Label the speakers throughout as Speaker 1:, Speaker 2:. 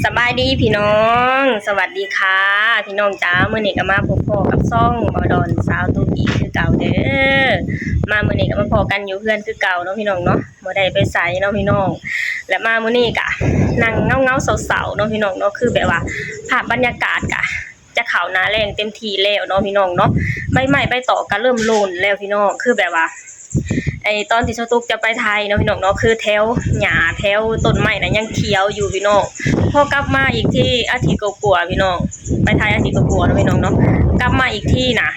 Speaker 1: สบายดีพี่น้องสวัสดีค่ะพี่น้องจ้ามื้อนี้ก็มาพบกับซ่องบอดอนสาวตูอีกคือเก่าเด้อมามื้อนี้ก็มาพอกันอยู่เพื่อนคือเก่าเนาะพี่น้องเนาะบ่ได้ไปไสเนาะพี่น้องและมามื้อนี้ก็นั่งเงาๆเศร้าๆเนาะพี่น้องเนาะคือแบบว่าภาพบรรยากาศก็จะเข้าหน้าแล้งเต็มทีแล้วเนาะพี่น้องเนาะใบไม้ใบตอกก็เริ่มโลนแล้วพี่น้องคือแบบว่าตอนที่สตุกจะไปไทยเนาะพี่น้องเนาะคือแถวหญ้าแถวต้นไม้น่ะยังเขียวอยู่พี่น้องพอกลับมาอีกที่อาทิตย์กว่าๆพี่น้องไปไทยอาทิตย์กว่าๆเนาะพี่น้องเนาะกลับมาอีกที่น่ะ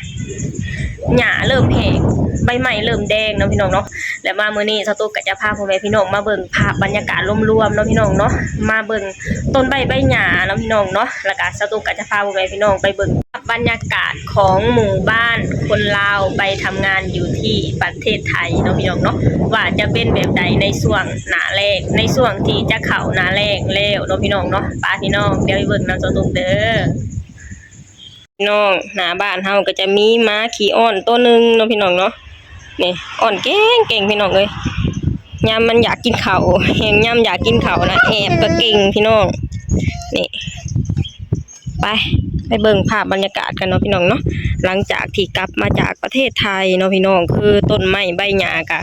Speaker 1: หญ้าเริ่มแห้งใบไม้เริ่มแดงเนาะพี่น้องเนาะแล้วมามื้อนี้สตุกก็จะพาพ่อแม่พี่น้องมาเบิ่งภาพบรรยากาศรวมๆเนาะพี่น้องเนาะมาเบิ่งต้นใบหญ้าเนาะพี่น้องเนาะแล้วก็สตุกก็จะพาพ่อแม่พี่น้องไปเบิ่งบรรยากาศของหมู่บ้านคนลาวไปทำงานอยู่ที่ประเทศไทยเนาะพี่น้องเนาะว่าจะเป็นแบบใดในช่วงหน้าแล้งในช่วงที่จะเข้าหน้าแล้งแล้วเนาะพี่น้องเนาะป้าพี่น้องเดี๋ยวไปเบิ่งนำสตุกเด้อพี่น้องหน้าบ้านเฮาก็จะมีม้าขี้อ้อนตัวนึงเนาะพี่น้องเนาะนี่อ่อนเก่งพี่น้องเอ้ยยามมันอยากกินข้าวแฮงยามอยากกินข้าวนะแอบก็เก่งพี่น้องนี่ไปเบิ่งภาพบรรยากาศกันเนาะพี่น้องเนาะหลังจากที่กลับมาจากประเทศไทยเนาะพี่น้องคือต้นไม้ใบหญ้าก็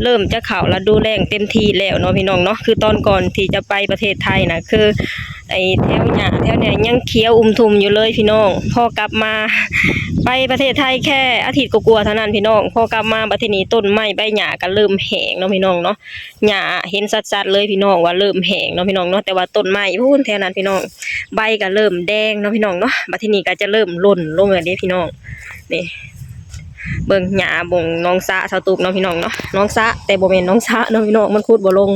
Speaker 1: เริ่มจะเข้าฤดูแล้งเต็มทีแล้วเนาะพี่น้องเนาะคือตอนก่อนที่จะไปประเทศไทยนะคือแถวหญ้าแถวเนี้ยยังเขียวทุ่มอยู่เลยพี่น้องพอกลับมาไปประเทศไทยแค่อาทิตย์กว่าๆเท่านั้นพี่น้องพอกลับมาประเทศนี้ต้นไม้ใบหญ้าก็เริ่มแห้งเนาะพี่น้องเนาะหญ้าเห็นชัดๆเลยพี่น้องว่าเริ่มแห้งเนาะพี่น้องเนาะแต่ว่าต้นไม้พูนแถวนั้นพี่น้องใบก็เริ่มแดงเนาะพี่น้องเนาะบัดทีนี้ก็จะเริ่มหล่นลงเลยเด้พี่น้องนี่เบิ่งหญ้าบ่งน้องสะสตุกเนาะพี่น้องเนาะน้องสะแต่บ่แม่นน้องสะเนาะพี่น้องมันขุดบ่ลง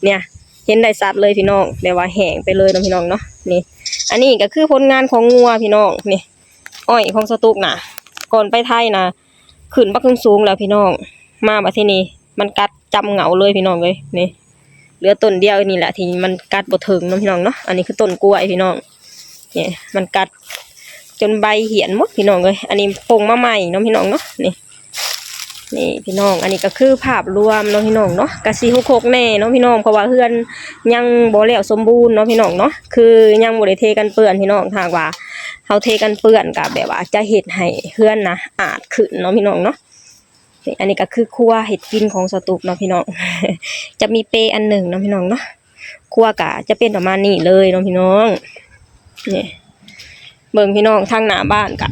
Speaker 1: เนี่ยเห็นได้ชัดเลยพี่น้องแต่ว่าแห้งไปเลยเนาะพี่น้องเนาะนี่อันนี้ก็คือผลงานของงัวพี่น้องนี่อ้อยของสตุกน่ะก่อนไปไทยน่ะขึ้นบักสูงแล้วพี่น้องมาบัดทีนี้มันกัดจำเหงาเลยพี่น้องเลยนี่เหลือต้นเดียวนี่แหละที่มันกัดบ่ถึงเนาะพี่น้องเนาะอันนี้คือต้นกล้วยพี่น้องเนี่ยมันกัดจนใบเหี่ยนหมดพี่น้องเลยอันนี้ปงมาใหม่เนาะพี่น้องเนาะนี่พี่น้องอันนี้ก็คือภาพรวมเนาะพี่น้องเนาะกะสี66แน่เนาะพี่น้องเพราะว่าเฮือนยังบ่แล้วสมบูรณ์เนาะพี่น้องเนาะคือยังบ่ได้เทกันเปื้อนพี่น้องถ้าว่าเฮาเทกันเปื้อนก็แบบว่าจะเฮ็ดให้เฮือนนะอาจขึ้นเนาะพี่น้องเนาะนี่อันนี้ก็คือครัวเฮ็ดกินของสตุกเนาะพี่น้องจะมีเปอันหนึ่งเนาะพี่น้องเนาะครัวก็จะเป็นประมาณนี้เลยเนาะพี่น้องนี่เบิ่งพี่น้องทางหน้าบ้านกะ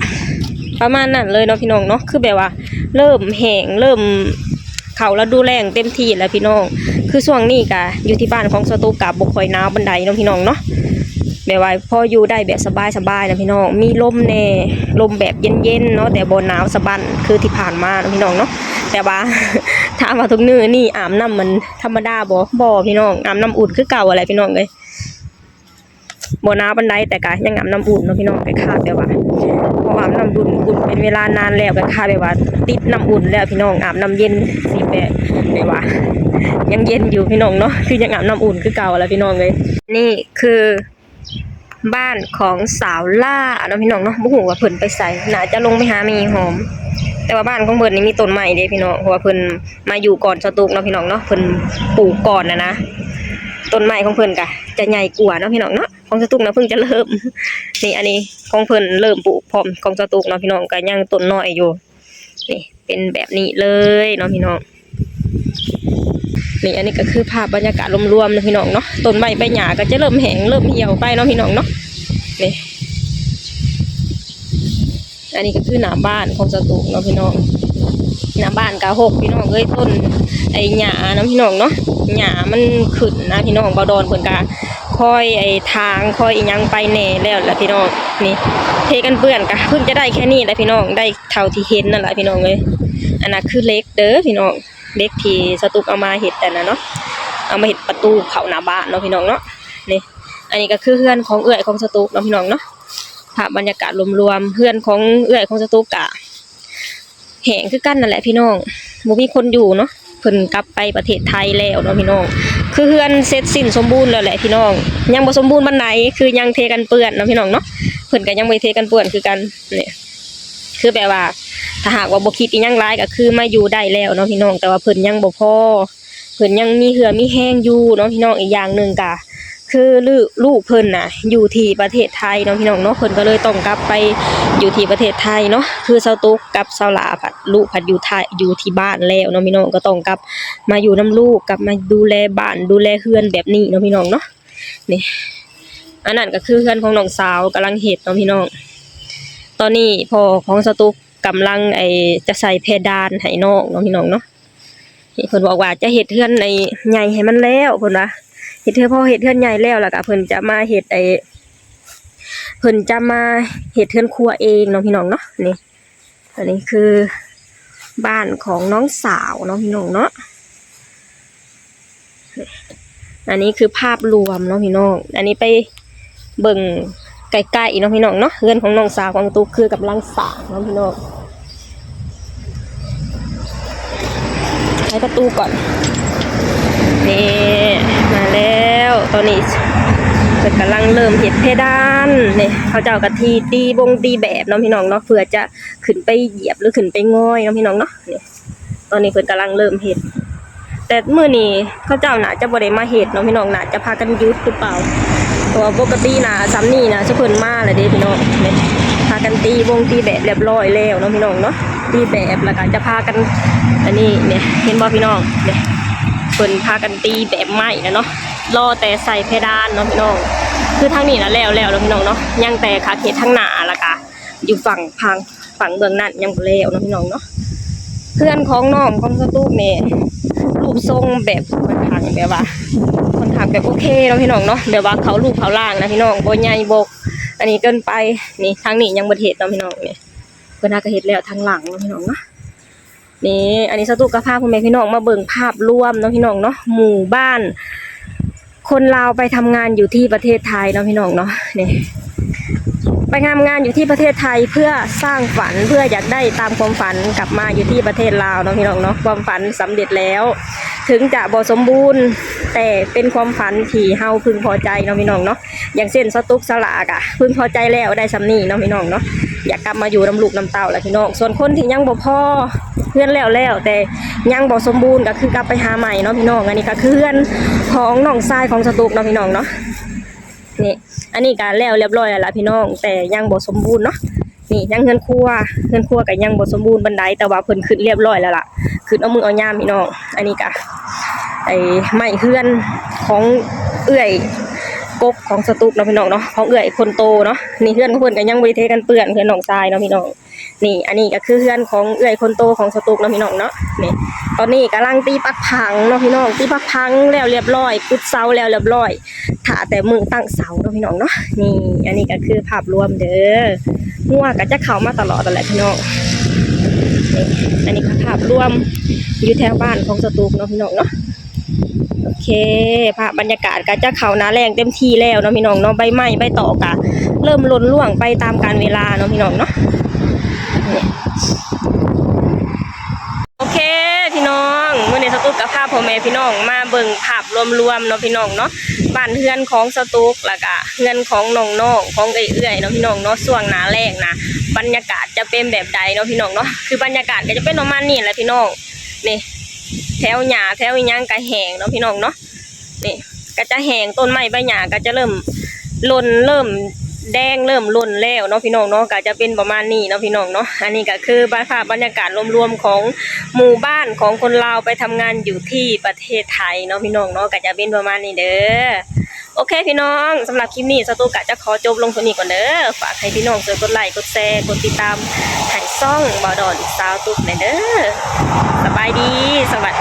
Speaker 1: ประมาณนั้นเลยเนาะพี่น้องเนาะคือแบบว่าเริ่มแห้งเริ่มเขาแล้วดูแรงเต็มที่แล้วพี่น้องคือช่วงนี้กะอยู่ที่บ้านของสตูกะบ่ค่อยหนาวบันไดเนาะพี่น้องเนาะแบบว่าพออยู่ได้แบบสบายๆนะพี่น้องมีลมแน่ลมแบบเย็นๆเนาะแต่บ่หนาวสะบั้นคือที่ผ่านมาเนาะพี่น้องเนาะแต่ว่าถ้ามาทุกมื้อนี่อาบน้ำมันธรรมดาบ่พี่น้องอาบน้ำอุ่นคือเก่าอะไรพี่น้องเลยบ่หนาวบันไดแต่ก็ยังอาบน้ำอุ่นเนาะพี่น้องไปคาดแบบว่าพออาบน้ำอุ่นเป็นเวลานานแล้วก็คาดแบบว่าติดน้ำอุ่นแล้วพี่น้องอาบน้ำเย็นสิแบบว่ายังเย็นอยู่พี่น้องเนาะคือยังอาบน้ำอุ่นคือเก่าแล้วพี่น้องเลยนี่คือบ้านของสาวล่าเนาะพี่น้องเนาะบ่ฮู้ว่าเพิ่นไปไสน่าจะลงไปหาแม่หอมแต่ว่าบ้านของเพิ่นนี่มีต้นไม้เด้พี่น้องเพราะว่าเพิ่นมาอยู่ก่อนสตูกเนาะพี่น้องเนาะเพิ่นปลูกก่อนนะต้นไม้ของเพิ่นก็จะใหญ่กว่าเนาะพี่น้องเนาะของสตูกนะเพิ่งจะเริ่มนี่อันนี้ของเพิ่นเริ่มปลูกพร้อมของสตูกเนาะพี่น้องก็ยังต้นน้อยอยู่นี่เป็นแบบนี้เลยเนาะพี่น้องนี่อันนี้ก็คือภาพบรรยากาศรวมๆนะพี่น้องเนาะต้นไม้ใบหญ้าก็จะเริ่มแห้งเริ่มเหี่ยวไปเนาะพี่น้องเนาะนี่อันนี้ก็คือหน้าบ้านของสตูกเนาะพี่น้องหน้าบ้านกะ6พี่น้องเอ้ยต้นหญ้านะพี่น้องเนาะหญ้ามันขึ้นนะพี่น้องบ่ดอนเพิ่นก็ค่อยทางค่อยอีหยังไปแน่แล้วแหละพี่น้องนี่เทกันเปื้อนก็เพิ่งจะได้แค่นี้แหละพี่น้องได้เท่าที่เห็นนั่นแหละพี่น้องเอ้ยอันนั้นคือเล็กเด้อพี่น้องเล็กที่สตูกเอามาเฮ็ดแต่น่ะเนาะเอามาเฮ็ดประตูเข้าหน้าบ้านเนาะพี่น้องเนาะนี่อันนี้ก็คือเฮือนของเอื้อยของสตูกเนาะพี่น้องเนาะภาพบรรยากาศรวมๆเฮือนของเอื้อยของสตูกกะแห้งคือกันนั่นแหละพี่น้องบ่มีคนอยู่เนาะเพิ่นกลับไปประเทศไทยแล้วเนาะพี่น้องคือเฮือนเสร็จสิ้นสมบูรณ์แล้วแหละพี่น้องยังบ่สมบูรณ์ปานใดคือยังเทกันเปื้อนเนาะพี่น้องเนาะเพิ่นก็ยังบ่เทกันเปื้อนคือกันเนี่ยคือแบบว่าถ้าหากว่าบ่คิดอีหยังหลายก็คือมาอยู่ได้แล้วเนาะพี่น้องแต่ว่าเพิ่นยังบ่พอเพิ่นยังมีเหือมีแห้งอยู่เนาะพี่น้องอีกอย่างนึงก็ คือลูกเพิ่นน่ะอยู่ที่ประเทศไทยเนาะพี่น้องเนาะเพิ่นก็เลยต้องกลับไปอยู่ที่ประเทศไทยเนาะคือเซาตุกกับเซาหลาผัดลูกผัดอยู่ไทยอยู่ที่บ้านแล้วเนาะพี่น้องก็ต้องกลับมาอยู่นํลูกกลับมาดูแลบ้านดูแลเรือนแบบนี้เนาะพี่น้องเนาะนี่อันนั้นก็คือเรือนของน้องสาวกำลังเฮ็ดเนาะพี่น้องตอนนี้พ่อของเซาตุกกำลังจะใส่เพดานให้น้องเนาะพี่น้องเนาะเพิ่นบอกว่าจะเฮ็ดเรือนในใหญ่ให้มันแล้วเพิ่นว่าเฮ็ดเทื่อพอเฮ็ดเทื่อนใหญ่แล้วก็เพิ่นจะมาเฮ็ดเพิ่นจะมาเฮ็ดเทื่อนครัวเองเนาะพี่น้องเนาะนี่อันนี้คือบ้านของน้องสาวเนาะพี่น้องเนาะอันนี้คือภาพรวมเนาะพี่น้องอันนี้ไปเบิ่งใกล้ๆเนาะพี่น้องเนาะเรือนของน้องสาวของตุ๊กคือกำลังสร้างเนาะพี่น้องใช้ประตูก่อนนี่มาแล้วตอนนี้เพิ่นกำลังเริ่มเฮ็ดเพดานนี่เขาเจ้ากะทีตีแบบเนาะพี่น้องเนาะเพื่อจะขึ้นไปเหยียบหรือขึ้นไปง่อยเนาะพี่น้องเนาะนี่ตอนนี้เพิ่นกำลังเริ่มเฮ็ดแต่มื้อนี้เขาเจ้าน่าจะบ่ได้มาเฮ็ดเนาะพี่น้องน่าจะพากันหยุดหรือเปล่าเพราะว่าปกติน่ะซ้ำนี่น่ะสิเพิ่นมาแล้วเด้พี่น้องนี่พากันตีแบบเรียบร้อยแล้วเนาะพี่น้องเนาะตีแบบแล้วก็จะพากันอันนี้เนี่ยเห็นบ่พี่น้องเนี่ยเพิ่นพากันตีแบบไม้นะเนาะรอแต่ใส่เพดานเนาะพี่น้องคือทางนี้น่ะแล้วเนาะพี่น้องเนาะยังแต่ขาเขตทางหน้าแล้วก็อยู่ฝั่งเบื้องนั้นยังบ่แล้วเนาะพี่น้องเนาะเพื่อนของน้องของสตูกนี่รูปทรงแบบค่อนข้างแบบโอเคเนาะพี่น้องเนาะแบบว่าเขารูปเขาล่างนะพี่น้องบ่ใหญ่บกอันนี้เกินไปนี่ทางนี้ยังบ่เฮ็ดเนาะพี่น้องนี่เพิ่นน่าก็เฮ็ดแล้วทางหลังเนาะพี่น้องเนาะนี่อันนี้สตูกก็พาพ่อแม่พี่น้องมาเบิ่งภาพรวมเนาะพี่น้องเนาะหมู่บ้านคนลาวไปทำงานอยู่ที่ประเทศไทยเนาะพี่น้องเนาะนี่ไปทำงานอยู่ที่ประเทศไทยเพื่อสร้างฝันเพื่ออยากได้ตามความฝันกลับมาอยู่ที่ประเทศลาวเนาะพี่น้องเนาะความฝันสำเร็จแล้วถึงจะบ่สมบูรณ์แต่เป็นความฝันที่เฮาพึงพอใจเนาะพี่น้องเนาะอย่างเช่นสตุกสลากอะพึงพอใจแล้วได้สำนี้เนาะพี่น้องเนาะอยากกลับมาอยู่น้ำลูกน้ำเต้าแหละพี่น้องส่วนคนที่ยังบ่พอเพื่อนแล้วแต่ยังบ่สมบูรณ์ก็คือกลับไปหาใหม่เนาะพี่น้องอันนี้ก็คือเพื่อนของน้องชายของสตุกเนาะพี่น้องเนาะนี่อันนี้ก็แล้วเรียบร้อยแล้วล่ะพี่น้องแต่ยังบ่สมบูรณ์เนาะนี่ยังเฮือนครัวก็ยังบ่สมบูรณ์ปานใดแต่ว่าเพิ่นขึ้นเรียบร้อยแล้วล่ะขึ้นเอามือเอาย่ามพี่น้องอันนี้ก็ไม้เฮือนของเอื้อยกกของสตุกเนาะพี่น้องเนาะของเอื้อยคนโตเนาะนี่เฮือนของเพิ่นก็ยังบ่ได้เทกันเปื้อนเฮือนน้องชายเนาะพี่น้องนี่อันนี้ก็คือเฮือนของเอื้อยคนโตของสตุกเนาะพี่น้องเนาะนี่ตอนนี้กำลังตีปักผังเนาะพี่น้องตีปักผังแล้วเรียบร้อยกุดเสาแล้วเรียบร้อยถ้าแต่มือตั้งเสาเนาะพี่น้องเนาะนี่อันนี้ก็คือภาพรวมเด้องัวก็จะเข้ามาตลอดนั่นแหละพี่น้องนี่อันนี้คือภาพรวมอยู่แถวบ้านของสตุกเนาะพี่น้องเนาะโอเคภาพบรรยากาศก็จะเข้าหน้าแรงเต็มที่แล้วเนาะพี่น้องเนาะใบไม้ใบตอกก็เริ่มหล่นร่วงไปตามกาลเวลาเนาะพี่น้องเนาะโอเคพี่น้องมื้อนี้สตุกกับภาพพ่อแม่พี่น้องมาเบิ่งภาพรวมๆเนาะพี่น้องเนาะบ้านเรือนของสตุกแล้วก็เรือนของน้องๆของเอื้อยๆเนาะพี่น้องเนาะช่วงหน้าแรงนะบรรยากาศจะเป็นแบบใดเนาะพี่น้องเนาะคือบรรยากาศก็จะเป็นประมาณนี้แหละพี่น้องนี่แถวหญ้าแถวอีหยังก็แห้งเนาะพี่น้องเนาะนี่ก็จะแห้งต้นไม้ใบหญ้าก็จะเริ่มหล่นเริ่มแดงเริ่มหล่นแล้วเนาะพี่น้องเนาะก็จะเป็นประมาณนี้เนาะพี่น้องเนาะอันนี้ก็คือบรรยากาศรวมๆของหมู่บ้านของคนลาวไปทำงานอยู่ที่ประเทศไทยเนาะพี่น้องเนาะก็จะเป็นประมาณนี้เด้อโอเคพี่น้องสำหรับคลิปนี้สตูกะจะขอจบลงตัวนี้ก่อนเด้อฝากให้พี่น้องช่วยกดไลค์กดแชร์กดติดตามให้ช่องบ่าวดอนสาวตุ๊กหน่อยเด้อสบายดีสวัสดี